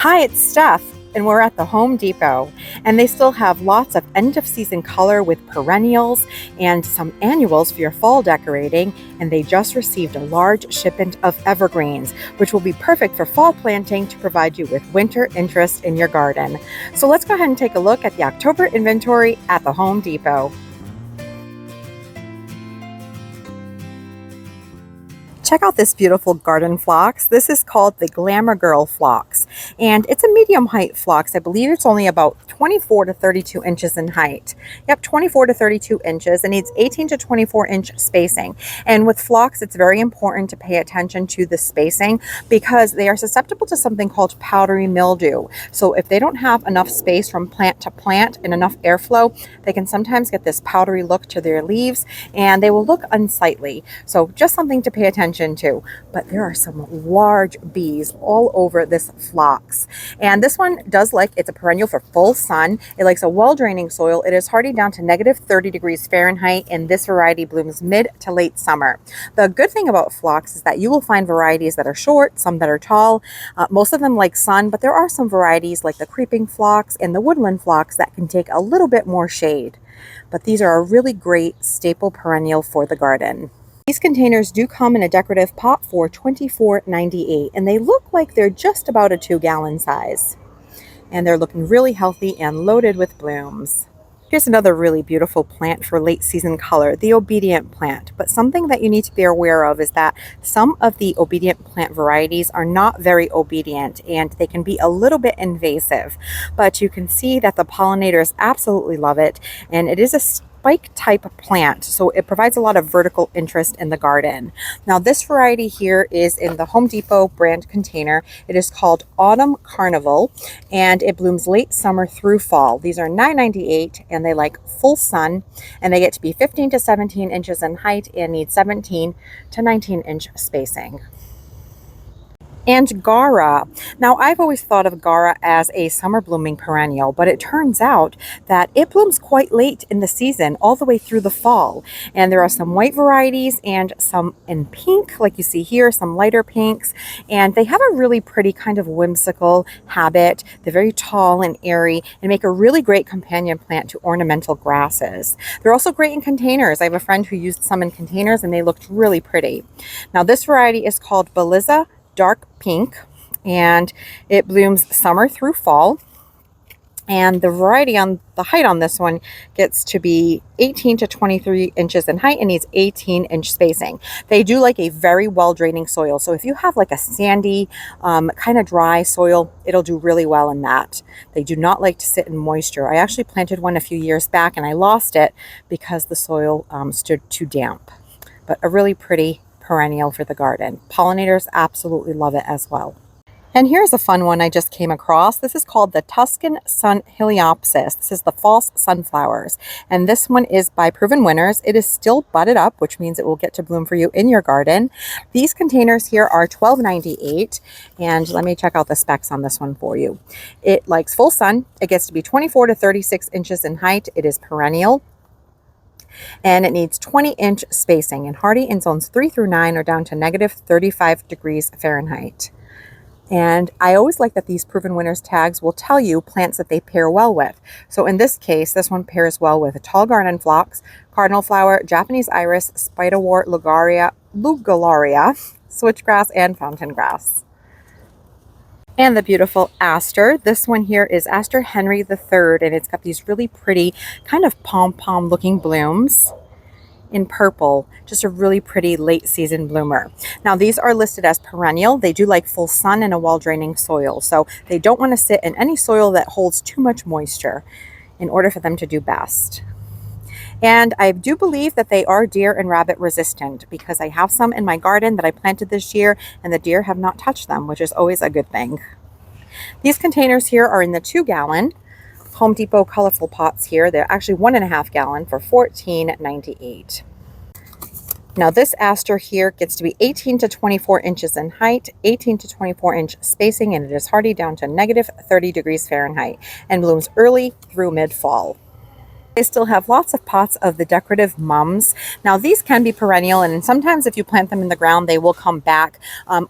Hi, it's Steph, and we're at the Home Depot, and they still have lots of end-of-season color with perennials and some annuals for your fall decorating, and they just received a large shipment of evergreens, which will be perfect for fall planting to provide you with winter interest in your garden. So let's go ahead and take a look at the October inventory at the Home Depot. Check out this beautiful garden phlox. This is called the Glamour Girl phlox, and it's a medium height phlox. I believe it's only about 24 to 32 inches in height. Yep, 24 to 32 inches, and needs 18 to 24 inch spacing. And with phlox, it's very important to pay attention to the spacing because they are susceptible to something called powdery mildew. So if they don't have enough space from plant to plant and enough airflow, they can sometimes get this powdery look to their leaves, and they will look unsightly. So just something to pay attention to. But there are some large bees all over this phlox, and this one does like, it's a perennial for full sun. It likes a well-draining soil. It is hardy down to negative 30 degrees Fahrenheit, and this variety blooms mid to late summer. The good thing about phlox is that you will find varieties that are short, some that are tall. Most of them like sun, but there are some varieties like the creeping phlox and the woodland phlox that can take a little bit more shade. But these are a really great staple perennial for the garden. These containers do come in a decorative pot for $24.98, and they look like they're just about a 2-gallon size. And they're looking really healthy and loaded with blooms. Here's another really beautiful plant for late season color, the obedient plant. But something that you need to be aware of is that some of the obedient plant varieties are not very obedient, and they can be a little bit invasive. But you can see that the pollinators absolutely love it, and it is a spike type plant, so it provides a lot of vertical interest in the garden. Now this variety here is in the Home Depot brand container. It is called Autumn Carnival, and it blooms late summer through fall. These are $9.98, and they like full sun, and they get to be 15 to 17 inches in height and need 17 to 19 inch spacing. And Gaura. Now, I've always thought of Gaura as a summer blooming perennial, but it turns out that it blooms quite late in the season, all the way through the fall. And there are some white varieties and some in pink, like you see here, some lighter pinks. And they have a really pretty kind of whimsical habit. They're very tall and airy and make a really great companion plant to ornamental grasses. They're also great in containers. I have a friend who used some in containers, and they looked really pretty. Now, this variety is called Beliza Dark Pink, and it blooms summer through fall. And the variety on the height on this one gets to be 18 to 23 inches in height and needs 18 inch spacing. They do like a very well draining soil. So if you have like a sandy, kind of dry soil, it'll do really well in that. They do not like to sit in moisture. I actually planted one a few years back, and I lost it because the soil stood too damp. But a really pretty perennial for the garden. Pollinators absolutely love it as well. And here's a fun one I just came across. This is called the Tuscan Sun Heliopsis. This is the false sunflowers. And this one is by Proven Winners. It is still budded up, which means it will get to bloom for you in your garden. These containers here are $12.98. And let me check out the specs on this one for you. It likes full sun. It gets to be 24 to 36 inches in height. It is perennial, and it needs 20 inch spacing, and hardy in zones 3 through 9 or down to negative 35 degrees Fahrenheit. And I always like that these Proven Winners tags will tell you plants that they pair well with. So in this case, this one pairs well with a tall garden phlox, cardinal flower, Japanese iris, spiderwort, lugularia, switchgrass, and fountain grass. And the beautiful Aster. This one here is Aster Henry III, and it's got these really pretty kind of pom-pom looking blooms in purple. Just a really pretty late season bloomer. Now these are listed as perennial. They do like full sun and a well-draining soil, so they don't want to sit in any soil that holds too much moisture in order for them to do best. And I do believe that they are deer and rabbit resistant, because I have some in my garden that I planted this year, and the deer have not touched them, which is always a good thing. These containers here are in the 2-gallon Home Depot colorful pots here. They're actually 1.5 gallon for $14.98. Now this Aster here gets to be 18 to 24 inches in height, 18 to 24 inch spacing, and it is hardy down to negative 30 degrees Fahrenheit and blooms early through mid-fall. I still have lots of pots of the decorative mums. Now these can be perennial, and sometimes if you plant them in the ground they will come back.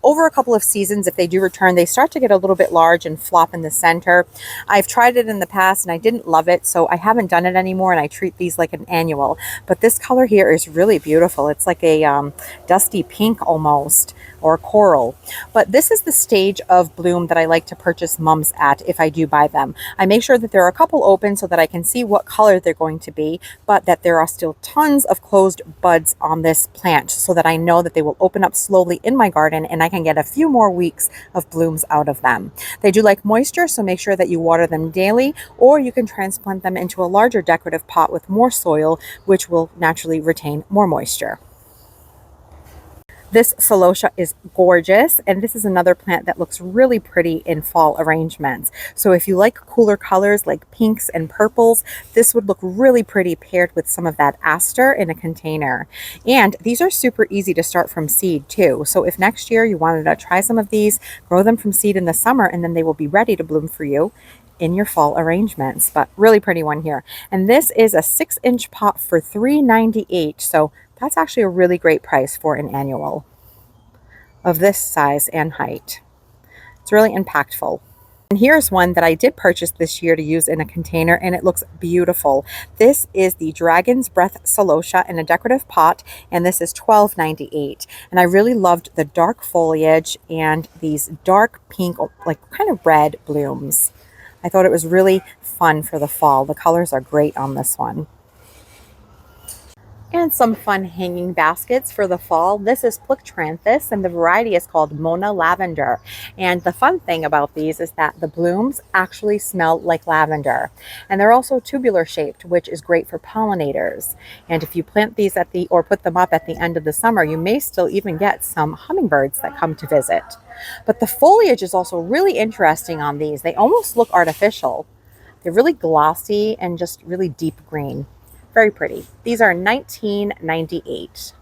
Over a couple of seasons, if they do return, they start to get a little bit large and flop in the center. I've tried it in the past and I didn't love it, so I haven't done it anymore, and I treat these like an annual. But this color here is really beautiful. It's like a dusty pink almost, or coral. But this is the stage of bloom that I like to purchase mums at if I do buy them. I make sure that there are a couple open so that I can see what color they're going to be, but that there are still tons of closed buds on this plant so that I know that they will open up slowly in my garden and I can get a few more weeks of blooms out of them. They do like moisture, so make sure that you water them daily, or you can transplant them into a larger decorative pot with more soil, which will naturally retain more moisture. This celosia is gorgeous, and this is another plant that looks really pretty in fall arrangements. So if you like cooler colors like pinks and purples, this would look really pretty paired with some of that aster in a container. And these are super easy to start from seed too. So if next year you wanted to try some of these, grow them from seed in the summer, and then they will be ready to bloom for you in your fall arrangements. But really pretty one here. And this is a 6-inch pot for $3.98. So that's actually a really great price for an annual of this size and height. It's really impactful. And here's one that I did purchase this year to use in a container, and it looks beautiful. This is the Dragon's Breath Celosia in a decorative pot, and this is $12.98. And I really loved the dark foliage and these dark pink, like kind of red blooms. I thought it was really fun for the fall. The colors are great on this one. And some fun hanging baskets for the fall. This is Plectranthus, and the variety is called Mona Lavender. And the fun thing about these is that the blooms actually smell like lavender. And they're also tubular shaped, which is great for pollinators. And if you plant these or put them up at the end of the summer, you may still even get some hummingbirds that come to visit. But the foliage is also really interesting on these. They almost look artificial. They're really glossy and just really deep green. Very pretty. These are $19.98.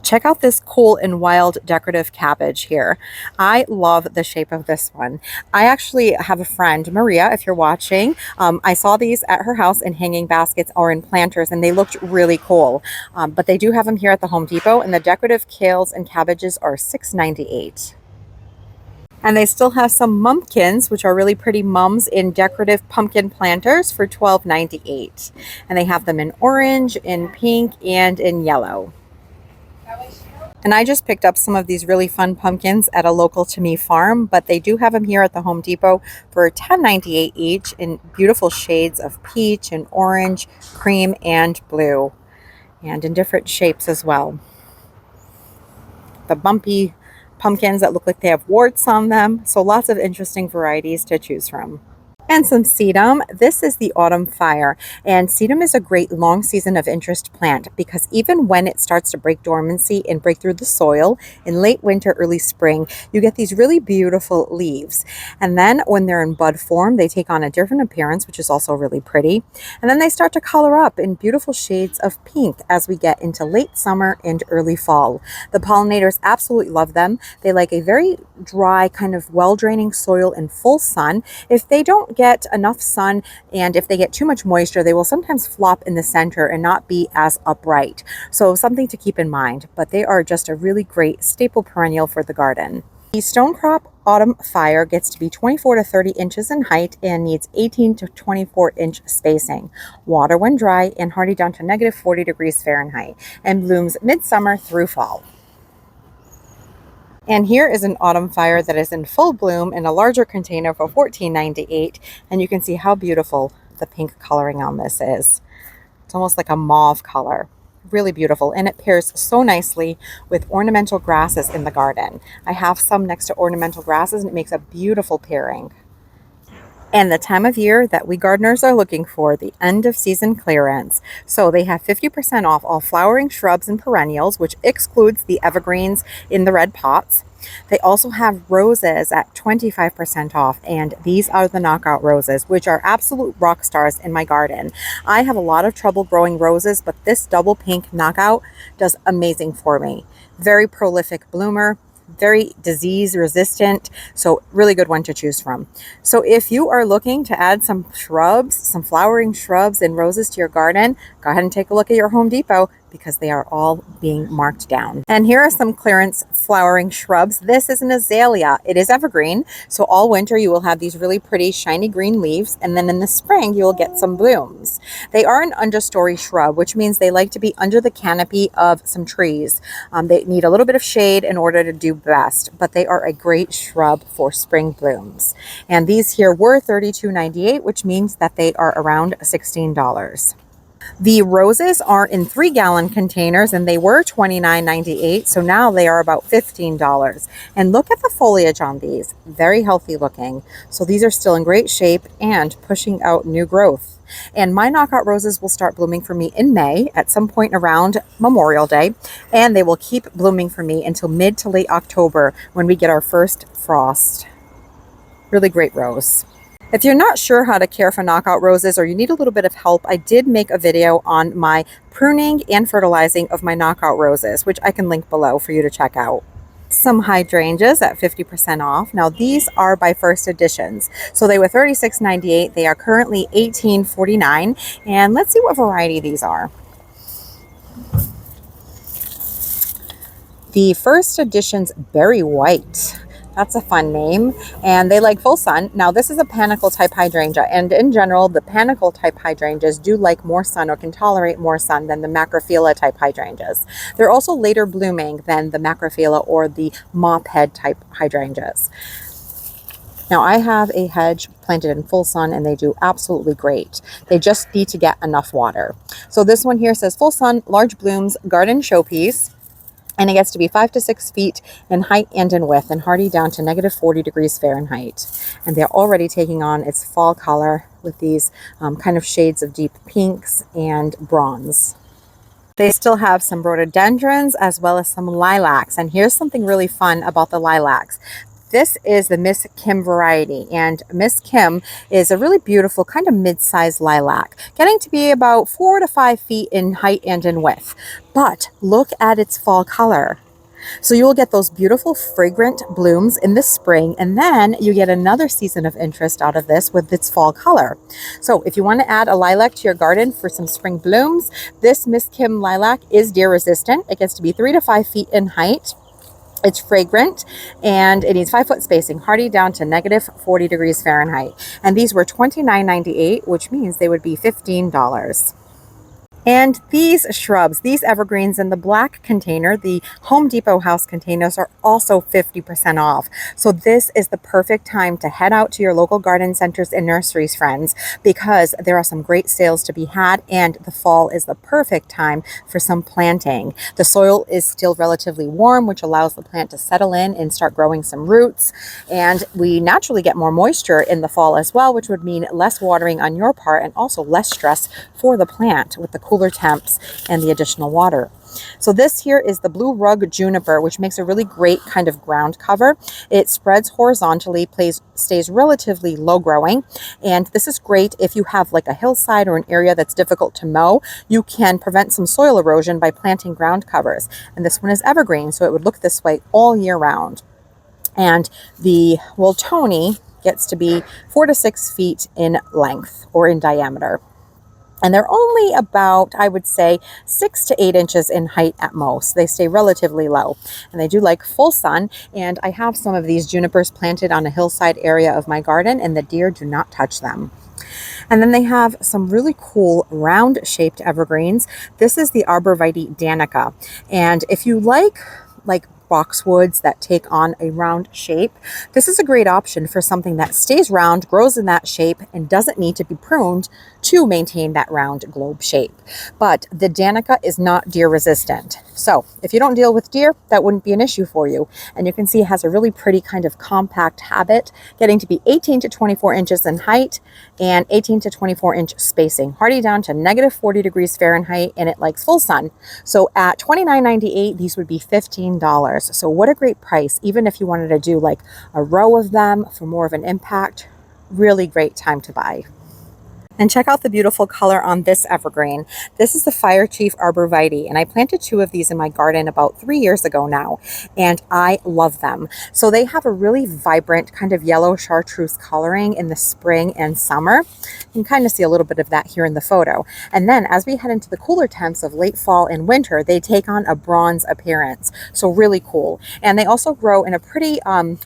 Check out this cool and wild decorative cabbage here. I love the shape of this one. I actually have a friend, Maria, if you're watching. I saw these at her house in hanging baskets or in planters, and they looked really cool. But they do have them here at the Home Depot, and the decorative kales and cabbages are $6.98. And they still have some mumpkins, which are really pretty mums in decorative pumpkin planters for $12.98. And they have them in orange, in pink, and in yellow. And I just picked up some of these really fun pumpkins at a local to me farm, but they do have them here at the Home Depot for $10.98 each in beautiful shades of peach and orange, cream, and blue, and in different shapes as well. The bumpy pumpkins that look like they have warts on them. So lots of interesting varieties to choose from. And some sedum. This is the autumn fire, and sedum is a great long season of interest plant because even when it starts to break dormancy and break through the soil in late winter, early spring, you get these really beautiful leaves. And then when they're in bud form, they take on a different appearance, which is also really pretty. And then they start to color up in beautiful shades of pink as we get into late summer and early fall. The pollinators absolutely love them. They like a very dry, kind of well-draining soil in full sun. If they don't get enough sun, and if they get too much moisture, they will sometimes flop in the center and not be as upright. So something to keep in mind, but they are just a really great staple perennial for the garden. The stonecrop autumn fire gets to be 24 to 30 inches in height and needs 18 to 24 inch spacing. Water when dry and hardy down to negative 40 degrees Fahrenheit, and blooms midsummer through fall. And here is an autumn fire that is in full bloom in a larger container for $14.98. And you can see how beautiful the pink coloring on this is. It's almost like a mauve color. Really beautiful. And it pairs so nicely with ornamental grasses in the garden. I have some next to ornamental grasses, and it makes a beautiful pairing. And the time of year that we gardeners are looking for, the end of season clearance. So they have 50% off all flowering shrubs and perennials, which excludes the evergreens in the red pots. They also have roses at 25% off, and these are the knockout roses, which are absolute rock stars in my garden. I have a lot of trouble growing roses, but this double pink knockout does amazing for me. Very prolific bloomer, very disease resistant, so really good one to choose from. So if you are looking to add some shrubs, some flowering shrubs and roses to your garden, go ahead and take a look at your Home Depot, because they are all being marked down. And here are some clearance flowering shrubs. This is an azalea. It is evergreen, so all winter you will have these really pretty shiny green leaves, and then in the spring you will get some blooms. They are an understory shrub, which means they like to be under the canopy of some trees. They need a little bit of shade in order to do best, but they are a great shrub for spring blooms. And these here were $32.98, which means that they are around $16. The roses are in 3-gallon containers, and they were $29.98, so now they are about $15. And look at the foliage on these, very healthy looking. So these are still in great shape and pushing out new growth. And my knockout roses will start blooming for me in May at some point around Memorial Day, and they will keep blooming for me until mid to late October when we get our first frost. Really great rose. If you're not sure how to care for knockout roses, or you need a little bit of help, I did make a video on my pruning and fertilizing of my knockout roses, which I can link below for you to check out. Some hydrangeas at 50% off. Now these are by First Editions. So they were $36.98. They are currently $18.49. And let's see what variety these are. The First Editions Berry White. That's a fun name, and they like full sun. Now this is a panicle type hydrangea, and in general the panicle type hydrangeas do like more sun, or can tolerate more sun, than the macrophylla type hydrangeas. They're also later blooming than the macrophylla or the mop head type hydrangeas. Now I have a hedge planted in full sun, and they do absolutely great. They just need to get enough water. So this one here says full sun, large blooms, garden showpiece. And it gets to be 5 to 6 feet in height and in width, and hardy down to -40 degrees Fahrenheit. And they're already taking on its fall color with these kind of shades of deep pinks and bronze. They still have some rhododendrons as well as some lilacs. And here's something really fun about the lilacs. This is the Miss Kim variety, and Miss Kim is a really beautiful kind of mid-sized lilac, getting to be about 4 to 5 feet in height and in width. But look at its fall color. So you will get those beautiful fragrant blooms in the spring, and then you get another season of interest out of this with its fall color. So if you want to add a lilac to your garden for some spring blooms, this Miss Kim lilac is deer resistant. It gets to be 3 to 5 feet in height. It's fragrant, and it needs 5-foot spacing, hardy down to -40 degrees Fahrenheit. And these were $29.98, which means they would be $15. And these shrubs, these evergreens in the black container, the Home Depot house containers, are also 50% off. So this is the perfect time to head out to your local garden centers and nurseries, friends, because there are some great sales to be had, and the fall is the perfect time for some planting. The soil is still relatively warm, which allows the plant to settle in and start growing some roots. And we naturally get more moisture in the fall as well, which would mean less watering on your part, and also less stress for the plant with the cooler temps and the additional water. So this here is the blue rug juniper, which makes a really great kind of ground cover. It spreads horizontally, stays relatively low growing, and this is great if you have like a hillside or an area that's difficult to mow. You can prevent some soil erosion by planting ground covers. And this one is evergreen, so it would look this way all year round. And the Wiltoni gets to be 4 to 6 feet in length or in diameter. And they're only about, I would say, 6 to 8 inches in height at most. They stay relatively low, and they do like full sun. And I have some of these junipers planted on a hillside area of my garden, and the deer do not touch them. And then they have some really cool round shaped evergreens. This is the Arborvitae danica. And if you like boxwoods that take on a round shape, this is a great option for something that stays round, grows in that shape, and doesn't need to be pruned to maintain that round globe shape. But the danica is not deer resistant. So if you don't deal with deer, that wouldn't be an issue for you. And you can see it has a really pretty kind of compact habit, getting to be 18 to 24 inches in height and 18 to 24 inch spacing, hardy down to -40 degrees Fahrenheit, and it likes full sun. So at $29.98, these would be $15. So what a great price, even if you wanted to do like a row of them for more of an impact. Really great time to buy. And check out the beautiful color on this evergreen. This is the Fire Chief Arborvitae, and I planted 2 of these in my garden about 3 years ago now, and I love them. So they have a really vibrant kind of yellow chartreuse coloring in the spring and summer. You can kind of see a little bit of that here in the photo. And then as we head into the cooler temps of late fall and winter, they take on a bronze appearance. So really cool. And they also grow in a pretty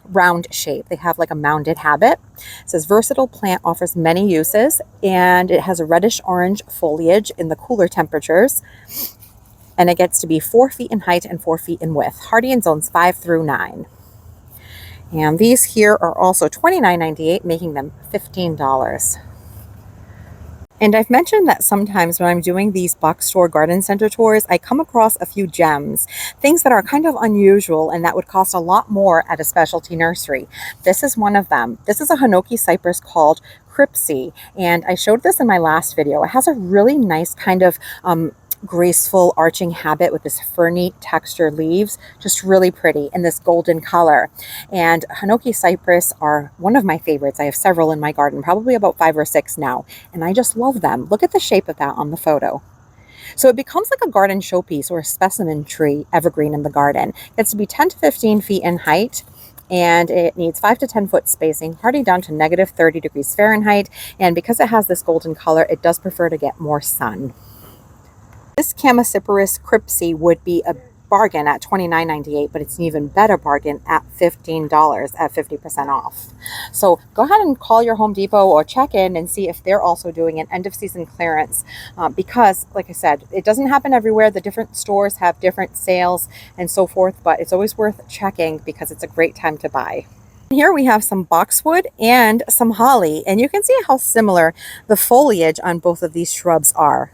round shape. They have like a mounded habit. It says versatile plant offers many uses, and it has a reddish orange foliage in the cooler temperatures, and it gets to be 4 feet in height and 4 feet in width, hardy in zones 5 through 9. And these here are also $29.98, making them $15. And I've mentioned that sometimes when I'm doing these box store garden center tours, I come across a few gems, things that are kind of unusual and that would cost a lot more at a specialty nursery. This is one of them. This is a Hinoki cypress called Cripsey, and I showed this in my last video. It has a really nice kind of graceful arching habit with this ferny textured leaves, just really pretty in this golden color. And Hinoki cypress are one of my favorites. I have several in my garden, probably about 5 or 6 now, and I just love them. Look at the shape of that on the photo. So it becomes like a garden showpiece or a specimen tree evergreen in the garden. It gets to be 10 to 15 feet in height, and it needs 5 to 10 foot spacing, hardy down to negative 30 degrees Fahrenheit. And because it has this golden color, it does prefer to get more sun. This Chamaecyparis Cripsey would be a bargain at $29.98, but it's an even better bargain at $15 at 50% off. So go ahead and call your Home Depot or check in and see if they're also doing an end of season clearance, because like I said, it doesn't happen everywhere. The different stores have different sales and so forth, but it's always worth checking because it's a great time to buy. Here we have some boxwood and some holly, and you can see how similar the foliage on both of these shrubs are.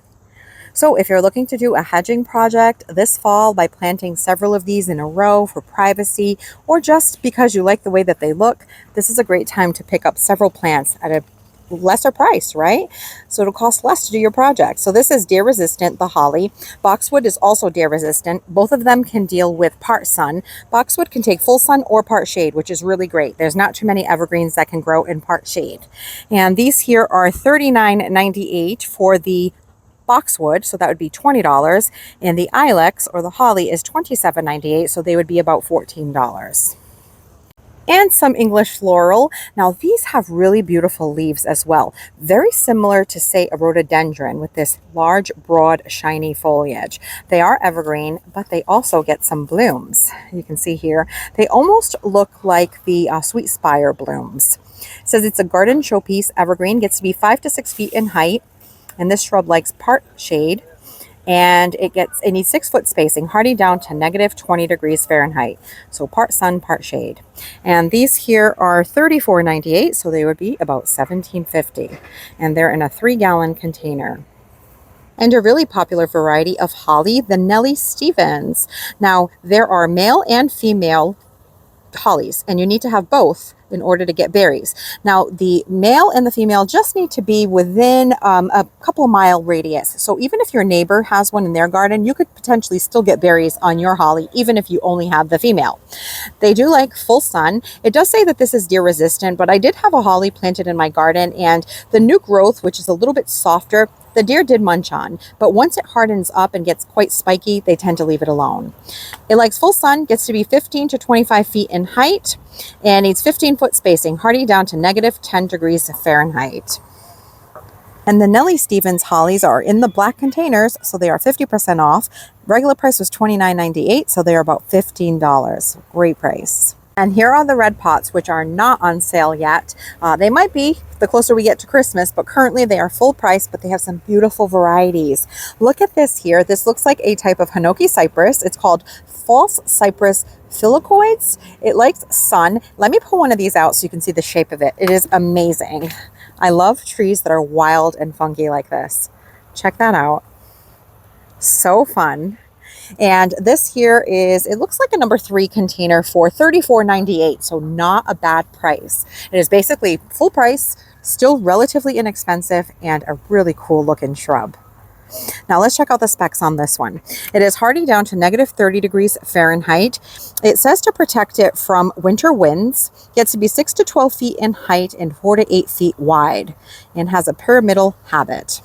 So if you're looking to do a hedging project this fall by planting several of these in a row for privacy, or just because you like the way that they look, this is a great time to pick up several plants at a lesser price, right? So it'll cost less to do your project. So this is deer resistant, the holly. Boxwood is also deer resistant. Both of them can deal with part sun. Boxwood can take full sun or part shade, which is really great. There's not too many evergreens that can grow in part shade. And these here are $39.98 for the boxwood, so that would be $20, and the ilex or the holly is $27.98, so they would be about $14. And some English laurel. Now these have really beautiful leaves as well, very similar to, say, a rhododendron with this large, broad, shiny foliage. They are evergreen, but they also get some blooms. You can see here they almost look like the sweet spire blooms. It says it's a garden showpiece evergreen, gets to be 5 to 6 feet in height. And this shrub likes part shade, and it needs 6 foot spacing, hardy down to negative 20 degrees Fahrenheit. So part sun, part shade. And these here are $34.98, so they would be about $17.50. And they're in a 3-gallon container. And a really popular variety of holly, the Nellie Stevens. Now, there are male and female hollies, and you need to have both in order to get berries. Now, the male and the female just need to be within a couple of mile radius. So even if your neighbor has one in their garden, you could potentially still get berries on your holly, even if you only have the female. They do like full sun. It does say that this is deer resistant, but I did have a holly planted in my garden, and the new growth, which is a little bit softer, the deer did munch on, but once it hardens up and gets quite spiky, they tend to leave it alone. It likes full sun, gets to be 15 to 25 feet in height, and needs 15 foot spacing, hardy down to negative 10 degrees Fahrenheit. And the Nellie Stevens hollies are in the black containers, so they are 50% off. Regular price was $29.98, so they're about $15. Great price. And here are the red pots, which are not on sale yet. They might be the closer we get to Christmas, but currently they are full price, but they have some beautiful varieties. Look at this here. This looks like a type of Hinoki cypress. It's called false cypress phyllocoides. It likes sun. Let me pull one of these out so you can see the shape of it. It is amazing. I love trees that are wild and funky like this. Check that out. So fun. And this here is, it looks like a number 3 container for $34.98, so not a bad price. It is basically full price, still relatively inexpensive, and a really cool looking shrub. Now let's check out the specs on this one. It is hardy down to -30 degrees Fahrenheit. It says to protect it from winter winds, gets to be 6 to 12 feet in height and 4 to 8 feet wide, and has a pyramidal habit.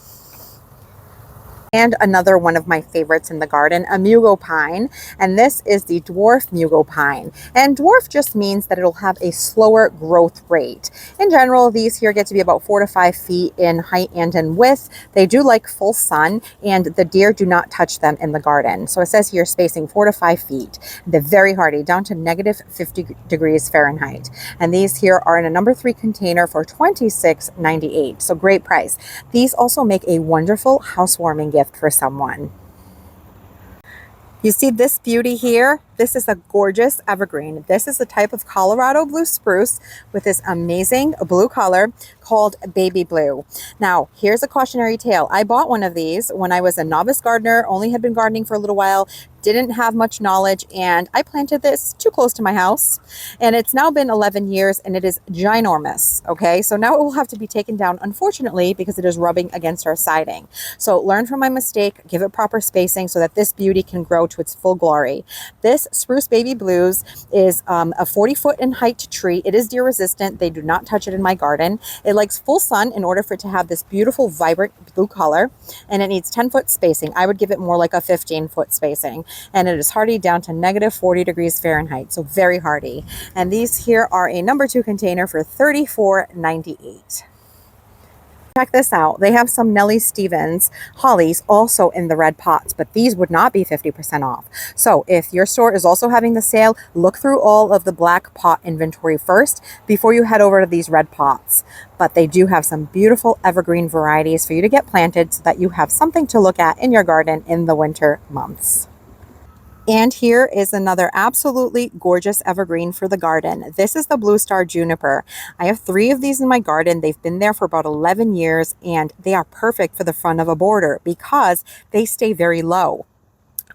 And another one of my favorites in the garden, a mugo pine, and this is the dwarf mugo pine. And dwarf just means that it'll have a slower growth rate. In general, these here get to be about 4 to 5 feet in height and in width. They do like full sun, and the deer do not touch them in the garden. So it says here spacing 4 to 5 feet. They're very hardy, down to -50 degrees Fahrenheit. And these here are in a number 3 container for $26.98. So great price. These also make a wonderful housewarming gift for someone. You see this beauty here? This is a gorgeous evergreen. This is a type of Colorado blue spruce with this amazing blue color called baby blue. Now, here's a cautionary tale. I bought one of these when I was a novice gardener, only had been gardening for a little while, didn't have much knowledge, and I planted this too close to my house. And it's now been 11 years and it is ginormous. Okay, so now it will have to be taken down, unfortunately, because it is rubbing against our siding. So learn from my mistake, give it proper spacing so that this beauty can grow to its full glory. This spruce baby blues is a 40-foot in height tree. It is deer resistant. They do not touch it in my garden. It likes full sun in order for it to have this beautiful, vibrant blue color, and it needs 10-foot spacing. I would give it more like a 15-foot spacing. And it is hardy down to -40 degrees Fahrenheit, so very hardy. And these here are a number 2 container for $34.98. Check this out. They have some Nellie Stevens hollies also in the red pots, but these would not be 50% off. So if your store is also having the sale, look through all of the black pot inventory first before you head over to these red pots. But they do have some beautiful evergreen varieties for you to get planted so that you have something to look at in your garden in the winter months. And here is another absolutely gorgeous evergreen for the garden. This is the Blue Star Juniper. I have 3 of these in my garden. They've been there for about 11 years, and they are perfect for the front of a border because they stay very low.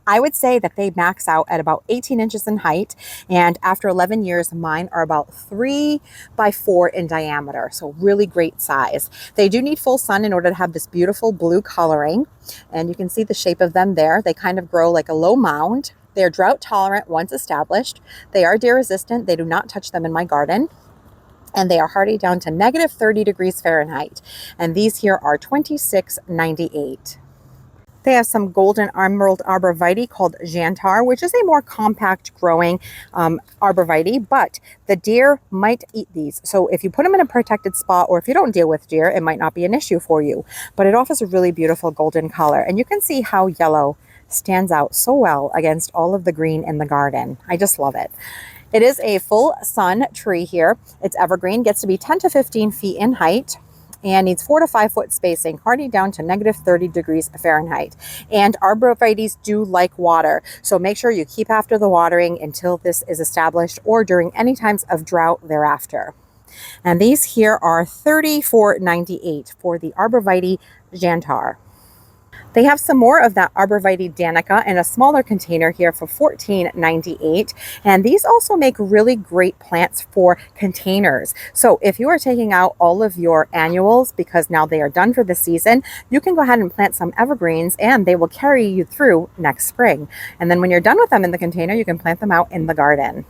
I would say that they max out at about 18 inches in height, and after 11 years, mine are about 3 by 4 in diameter, so really great size. They do need full sun in order to have this beautiful blue coloring, and you can see the shape of them there. They kind of grow like a low mound. They are drought tolerant once established. They are deer resistant. They do not touch them in my garden. And they are hardy down to -30 degrees Fahrenheit. And these here are $26.98. They have some golden emerald arborvitae called Jantar, which is a more compact growing arborvitae, but the deer might eat these. So if you put them in a protected spot, or if you don't deal with deer, it might not be an issue for you. But it offers a really beautiful golden color. And you can see how yellow stands out so well against all of the green in the garden. I just love it. It is a full sun tree here. It's evergreen, gets to be 10 to 15 feet in height, and needs 4 to 5 foot spacing, hardy down to -30 degrees Fahrenheit. And arborvitaes do like water, so make sure you keep after the watering until this is established or during any times of drought thereafter. And these here are $34.98 for the arborvitae Jantar. They have some more of that arborvitae danica in a smaller container here for $14.98. And these also make really great plants for containers. So if you are taking out all of your annuals because now they are done for the season, you can go ahead and plant some evergreens and they will carry you through next spring. And then when you're done with them in the container, you can plant them out in the garden.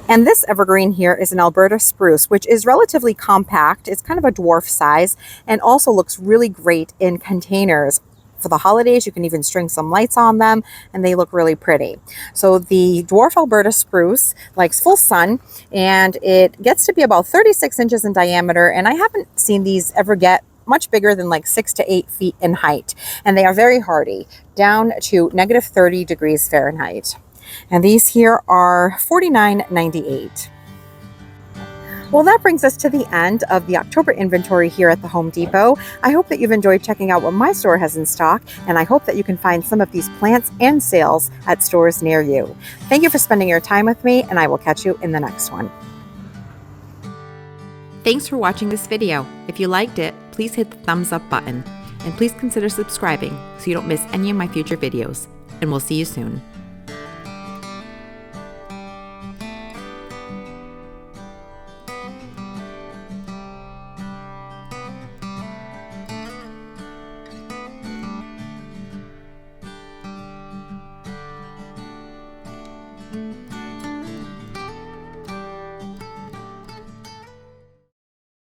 And this evergreen here is an Alberta spruce, which is relatively compact. It's kind of a dwarf size and also looks really great in containers. For the holidays, you can even string some lights on them and they look really pretty. So the dwarf Alberta spruce likes full sun and it gets to be about 36 inches in diameter. And I haven't seen these ever get much bigger than like 6 to 8 feet in height. And they are very hardy, down to -30 degrees Fahrenheit. And these here are $49.98. Well, that brings us to the end of the October inventory here at the Home Depot. I hope that you've enjoyed checking out what my store has in stock, and I hope that you can find some of these plants and sales at stores near you. Thank you for spending your time with me, and I will catch you in the next one. Thanks for watching this video. If you liked it, please hit the thumbs up button, and please consider subscribing so you don't miss any of my future videos. And we'll see you soon.